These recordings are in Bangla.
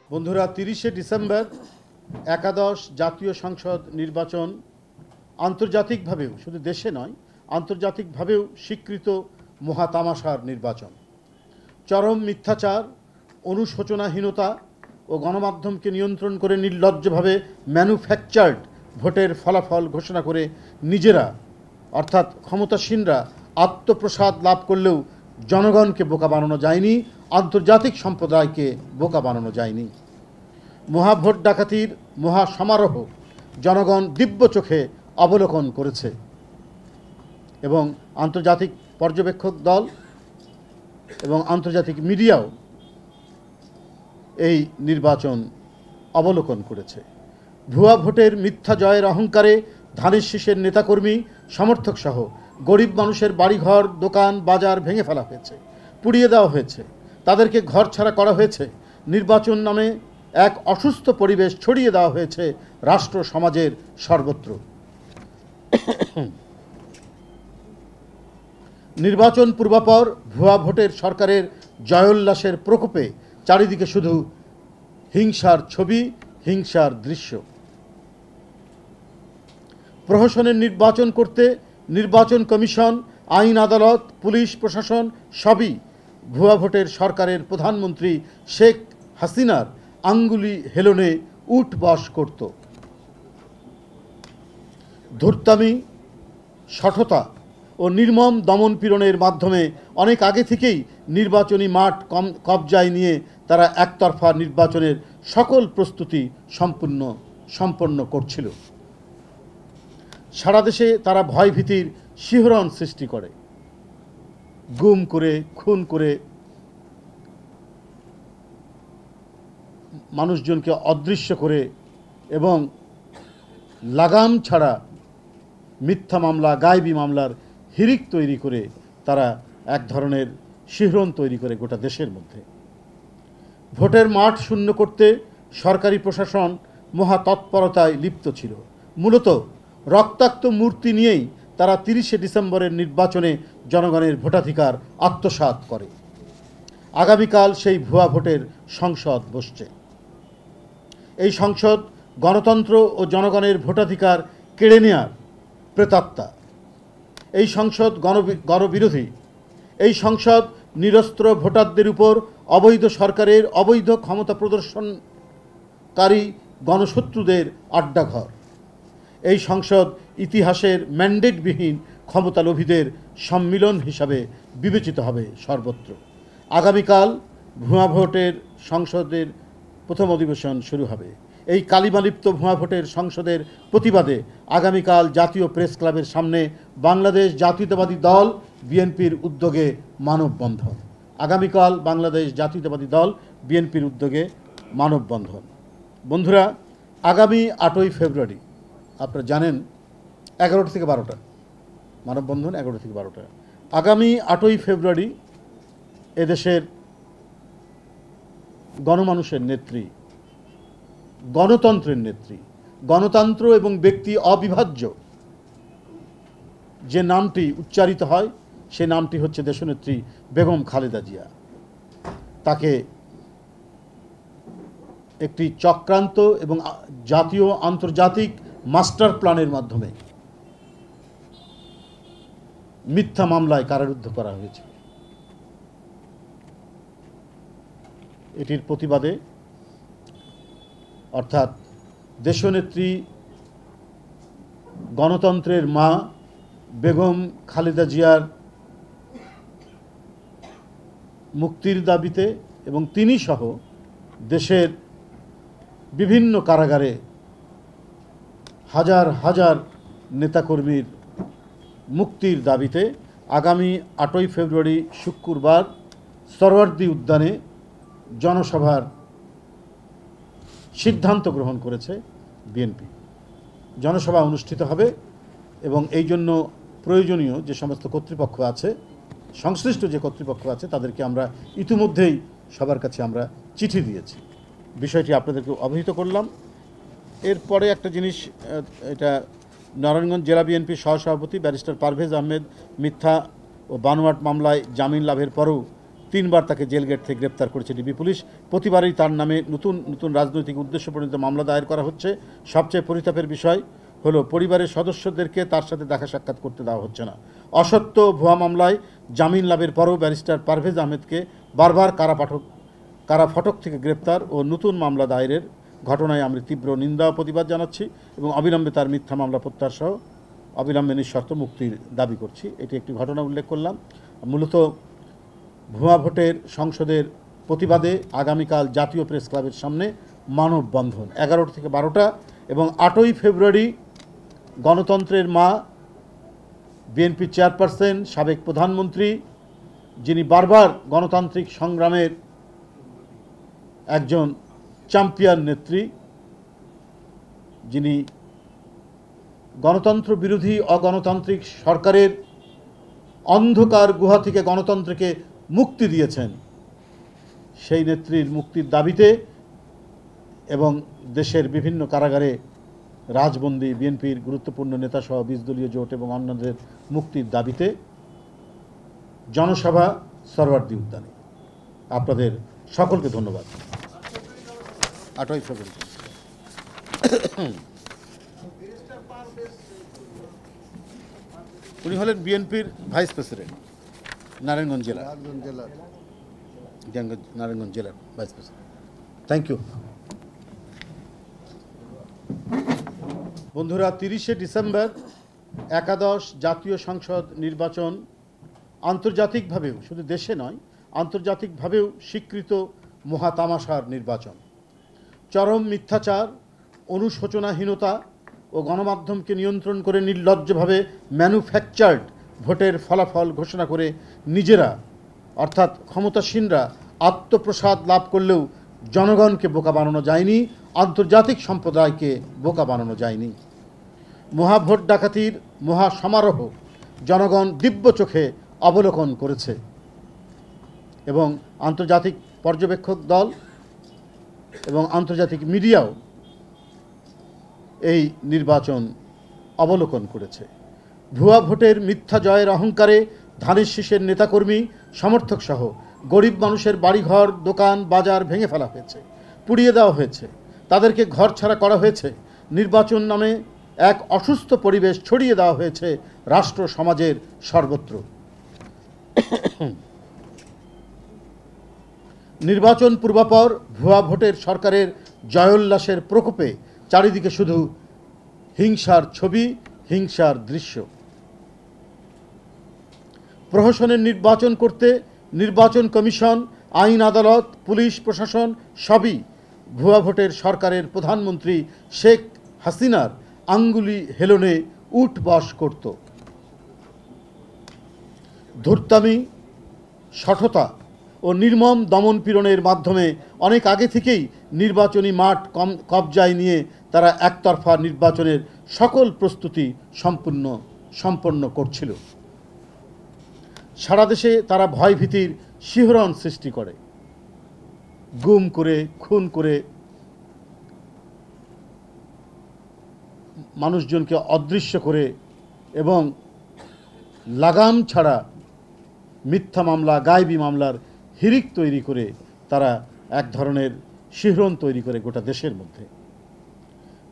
বন্ধুরা, 30শে ডিসেম্বর একাদশ জাতীয় সংসদ নির্বাচন আন্তর্জাতিকভাবেও, শুধু দেশে নয়, আন্তর্জাতিকভাবেও স্বীকৃত মহাতামাশার নির্বাচন। চরম মিথ্যাচার, অনুশোচনাহীনতা ও গণমাধ্যমকে নিয়ন্ত্রণ করে নির্লজ্জভাবে ম্যানুফ্যাকচার্ড ভোটের ফলাফল ঘোষণা করে নিজেরা অর্থাৎ ক্ষমতাসীনরা আত্মপ্রসাদ লাভ করলেও জনগণকে বোকা বানানো যায়নি, আন্তর্জাতিক সম্প্রদায়কে বোকা বানানো যায়নি। মহাভোট ডাকাতির মহা সমারোহ জনগণ দিব্য চোখে অবলোকন করেছে এবং আন্তর্জাতিক পর্যবেক্ষক দল এবং আন্তর্জাতিক মিডিয়াও এই নির্বাচন অবলোকন করেছে। ভুয়া ভোটের মিথ্যা জয়ের অহংকারে ধানের শীষের নেতাকর্মী সমর্থক সহ গরিব মানুষের বাড়িঘর, দোকান, বাজার ভেঙে ফেলা হয়েছে, পুড়িয়ে দেওয়া হয়েছে, তাদেরকে ঘর ছাড়া করা হয়েছে। নির্বাচন নামে এক অসুস্থ পরিবেশ ছড়িয়ে দেওয়া হয়েছে রাষ্ট্র সমাজের সর্বত্র। নির্বাচন পূর্বাপর ভুয়া ভোটের সরকারের জয়োল্লাসের প্রকোপে চারিদিকে শুধু হিংসার ছবি, হিংসার দৃশ্য। প্রহসনের নির্বাচন করতে নির্বাচন কমিশন, আইন আদালত, পুলিশ প্রশাসন সবই ভুয়া ভোটের সরকারের প্রধানমন্ত্রী শেখ হাসিনার আঙ্গুলি হেলনে উঠ বস করত। ধূর্তামি, শঠতা ও নির্মম দমন পীড়নের মাধ্যমে অনেক আগে থেকেই নির্বাচনী মাঠ কবজায় নিয়ে তারা একতরফা নির্বাচনের সকল প্রস্তুতি সম্পন্ন করছিল। সারা দেশে তারা ভয়ভীতির শিহরণ সৃষ্টি করে, গুম করে, খুন করে, মানুষজনকে অদৃশ্য করে এবং লাগাম ছাড়া মিথ্যা মামলা, গায়েবী মামলার হিড়িক তৈরি করে তারা এক ধরনের শিহরণ তৈরি করে গোটা দেশের মধ্যে। ভোটের মাঠ শূন্য করতে সরকারি প্রশাসন মহা তৎপরতায় লিপ্ত ছিল। মূলত রক্তাক্ত মূর্তি নিয়েই তারা 30শে ডিসেম্বরের নির্বাচনে জনগণের ভোটাধিকার আত্মসাৎ করে। আগামীকাল সেই ভুয়া ভোটের সংসদ বসছে। এই সংসদ গণতন্ত্র ও জনগণের ভোটাধিকার কেড়ে নেওয়ার প্রেতাত্মা। এই সংসদ গণবিরোধী। এই সংসদ নিরস্ত্র ভোটারদের উপর অবৈধ সরকারের অবৈধ ক্ষমতা প্রদর্শনকারী গণশত্রুদের আড্ডাঘর। এই সংসদ ইতিহাসের ম্যান্ডেটবিহীন ক্ষমতালোভীদের সম্মিলন হিসাবে বিবেচিত হবে সর্বত্র। আগামীকাল ভুয়া ভোটের সংসদের প্রথম অধিবেশন শুরু হবে। এই কালিমালিপ্ত ভুয়া ভোটের সংসদের প্রতিবাদে আগামীকাল জাতীয় প্রেস ক্লাবের সামনে বাংলাদেশ জাতীয়তাবাদী দল বিএনপির উদ্যোগে মানববন্ধন। আগামীকাল বাংলাদেশ জাতীয়তাবাদী দল বিএনপির উদ্যোগে মানববন্ধন। বন্ধুরা, আগামী 8ই ফেব্রুয়ারি আপনারা জানেন 11টা থেকে 12টা মানববন্ধন, 11টা থেকে 12টা। আগামী 8ই ফেব্রুয়ারি এদেশের গণমানুষের নেত্রী, গণতন্ত্রের নেত্রী, গণতন্ত্র এবং ব্যক্তি অবিভাজ্য যে নামটি উচ্চারিত হয় সে নামটি হচ্ছে দেশনেত্রী বেগম খালেদা জিয়া। তাকে একটি চক্রান্ত এবং জাতীয় আন্তর্জাতিক মাস্টার প্ল্যানের মাধ্যমে মিথ্যা মামলায় কারারুদ্ধ করা হয়েছে। এটির প্রতিবাদে অর্থাৎ দেশনেত্রী গণতন্ত্রের মা বেগম খালেদা জিয়ার মুক্তির দাবিতে এবং তিনি সহ দেশের বিভিন্ন কারাগারে হাজার হাজার নেতাকর্মীর মুক্তির দাবিতে আগামী 8ই ফেব্রুয়ারি শুক্রবার সরওয়ার্দী উদ্যানে জনসভার সিদ্ধান্ত গ্রহণ করেছে বিএনপি। জনসভা অনুষ্ঠিত হবে এবং এই জন্য প্রয়োজনীয় যে সমস্ত কর্তৃপক্ষ আছে, সংশ্লিষ্ট যে কর্তৃপক্ষ আছে, তাদেরকে আমরা ইতিমধ্যেই সবার কাছে আমরা চিঠি দিয়েছি। বিষয়টি আপনাদেরকে অবহিত করলাম। এরপরে একটা জিনিস, এটা নারায়ণগঞ্জ জেলা বিএনপির সহসভাপতি ব্যারিস্টার পারভেজ আহমেদ মিথ্যা ও বানোয়াট মামলায় জামিন লাভের পরেও 3বার তাকে জেলগেট থেকে গ্রেপ্তার করেছে ডিবি পুলিশ। প্রতিবারই তার নামে নতুন নতুন রাজনৈতিক উদ্দেশ্যপ্রণীত মামলা দায়ের করা হচ্ছে। সবচেয়ে পরিতাপের বিষয় হলো পরিবারের সদস্যদেরকে তার সাথে দেখা সাক্ষাৎ করতে দেওয়া হচ্ছে না। অসত্য ভুয়া মামলায় জামিন লাভের পরও ব্যারিস্টার পারভেজ আহমেদকে বারবার কারা ফটক থেকে গ্রেপ্তার ও নতুন মামলা দায়েরের ঘটনায় আমরা তীব্র নিন্দা ও প্রতিবাদ জানাচ্ছি এবং অবিলম্বে তার মিথ্যা মামলা প্রত্যাহার সহ অবিলম্বে নিঃশর্ত মুক্তির দাবি করছি। এটি একটি ঘটনা উল্লেখ করলাম। মূলত ভুয়া ভোটের সংসদের প্রতিবাদে আগামীকাল জাতীয় প্রেস ক্লাবের সামনে মানববন্ধন 11টা থেকে 12টা এবং 8ই ফেব্রুয়ারি গণতন্ত্রের মা বিএনপি চেয়ারপারসন সাবেক প্রধানমন্ত্রী, যিনি বারবার গণতান্ত্রিক সংগ্রামের একজন চ্যাম্পিয়ন নেত্রী, যিনি গণতন্ত্র বিরোধী অগণতান্ত্রিক সরকারের অন্ধকার গুহা থেকে গণতন্ত্রকে মুক্তি দিয়েছেন, সেই নেত্রীর মুক্তির দাবিতে এবং দেশের বিভিন্ন কারাগারে রাজবন্দী বিএনপির গুরুত্বপূর্ণ নেতাসহ 20 দলীয় জোট এবং অন্যদের মুক্তির দাবিতে জনসভা সরওয়ার্দী উদ্যানে। আপনাদের সকলকে ধন্যবাদ। 8ই ফেব্রুয়ারি। উনি হলেন বিএনপির ভাইস প্রেসিডেন্ট, নারায়ণগঞ্জ জেলার ভাইস প্রেসিডেন্ট। Thank you. বন্ধুরা, 30শে ডিসেম্বর একাদশ জাতীয় সংসদ নির্বাচন আন্তর্জাতিকভাবেও, শুধু দেশে নয় আন্তর্জাতিকভাবেও স্বীকৃত মহাতামাশার নির্বাচন। চরম মিথ্যাচার, অনুশোচনাহীনতা ও গণমাধ্যমকে নিয়ন্ত্রণ করে নির্লজ্জভাবে ম্যানুফ্যাকচার্ড ভোটের ফলাফল ঘোষণা করে নিজেরা অর্থাৎ ক্ষমতাসীনরা আত্মপ্রসাদ লাভ করলেও জনগণকে বোকা বানানো যায়নি, আন্তর্জাতিক সম্প্রদায়কে বোকা বানানো যায়নি। মহাভোট ডাকাতির মহাসমারোহ জনগণ দিব্য চোখে অবলোকন করেছে এবং আন্তর্জাতিক পর্যবেক্ষক দল এবং আন্তর্জাতিক মিডিয়াও এই নির্বাচন অবলোকন করেছে। ভুয়া ভোটের মিথ্যা জয়ের অহংকারে ধানের শীষের নেতাকর্মী সমর্থক সহ গরিব মানুষের বাড়িঘর, দোকান, বাজার ভেঙে ফেলা হয়েছে, পুড়িয়ে দেওয়া হয়েছে, তাদেরকে ঘর ছাড়া করা হয়েছে। নির্বাচন নামে এক অসুস্থ পরিবেশ ছড়িয়ে দেওয়া হয়েছে রাষ্ট্র সমাজের সর্বত্র। নির্বাচন পূর্বাপর ভুয়া ভোটের সরকারের জয়োল্লাসের প্রকোপে চারিদিকে শুধু হিংসার ছবি, হিংসার দৃশ্য। প্রহসনের নির্বাচন করতে নির্বাচন কমিশন, আইন আদালত, পুলিশ প্রশাসন সবই ভুয়া ভোটের সরকারের প্রধানমন্ত্রী শেখ হাসিনার আঙ্গুলি হেলনে উঠবস করত। ধূর্তামি, শঠতা ও নির্মম দমনপীড়নের মাধ্যমে অনেক আগে থেকেই নির্বাচনী মাঠ কবজায় নিয়ে তারা একতরফা নির্বাচনের সকল প্রস্তুতি সম্পন্ন করছিল। সারা দেশে তারা ভয়ভীতির শিহরণ সৃষ্টি করে, গুম করে, খুন করে, মানুষজনকে অদৃশ্য করে এবং লাগাম ছাড়া মিথ্যা মামলা, গায়েবী মামলার হিড়িক তৈরি করে তারা এক ধরনের শিহরণ তৈরি করে গোটা দেশের মধ্যে।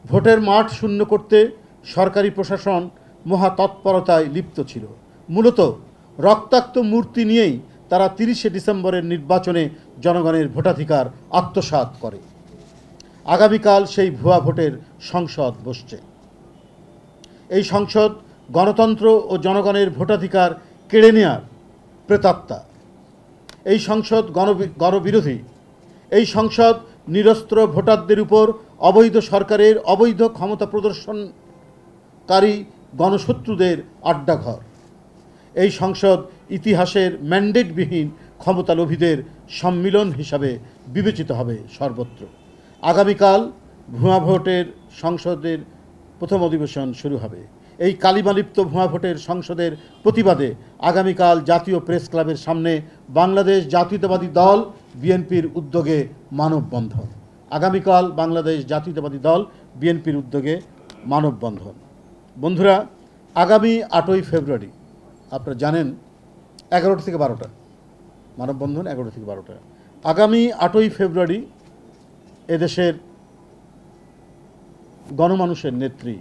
ভোটের মাঠ শূন্য করতে সরকারি প্রশাসন মহা তৎপরতায় লিপ্ত ছিল। মূলত রক্তাক্ত মূর্তি নিয়েই তারা 30শে ডিসেম্বরের নির্বাচনে জনগণের ভোটাধিকার আত্মসাৎ করে। আগামীকাল সেই ভুয়া ভোটের সংসদ বসছে। এই সংসদ গণতন্ত্র ও জনগণের ভোটাধিকার কেড়ে নেওয়ার প্রেতাত্মা। এই সংসদ গণবিরোধী। এই সংসদ নিরস্ত্র ভোটারদের উপর অবৈধ সরকারের অবৈধ ক্ষমতা প্রদর্শনকারী গণশত্রুদের আড্ডাঘর। এই সংসদ ইতিহাসের ম্যান্ডেটবিহীন ক্ষমতালোভীদের সম্মিলন হিসাবে বিবেচিত হবে সর্বত্র। আগামীকাল ভুয়া ভোটের সংসদের প্রথম অধিবেশন শুরু হবে। এই কালিমালিপ্ত ভুয়া ভোটের সংসদের প্রতিবাদে আগামীকাল জাতীয় প্রেস ক্লাবের সামনে বাংলাদেশ জাতীয়তাবাদী দল বিএনপির উদ্যোগে মানববন্ধন। আগামীকাল বাংলাদেশ জাতীয়তাবাদী দল বিএনপির উদ্যোগে মানববন্ধন। বন্ধুরা, আগামী 8ই ফেব্রুয়ারি আপনারা জানেন 11টা থেকে 12টা মানববন্ধন 11 থেকে 12টা। আগামী 8ই ফেব্রুয়ারি এদেশের গণমানুষের নেত্রী,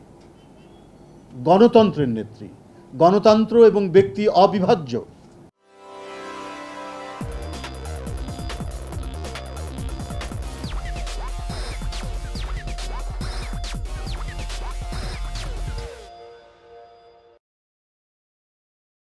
গণতন্ত্রের নেত্রী, গণতন্ত্র এবং ব্যক্তি অবিভাজ্য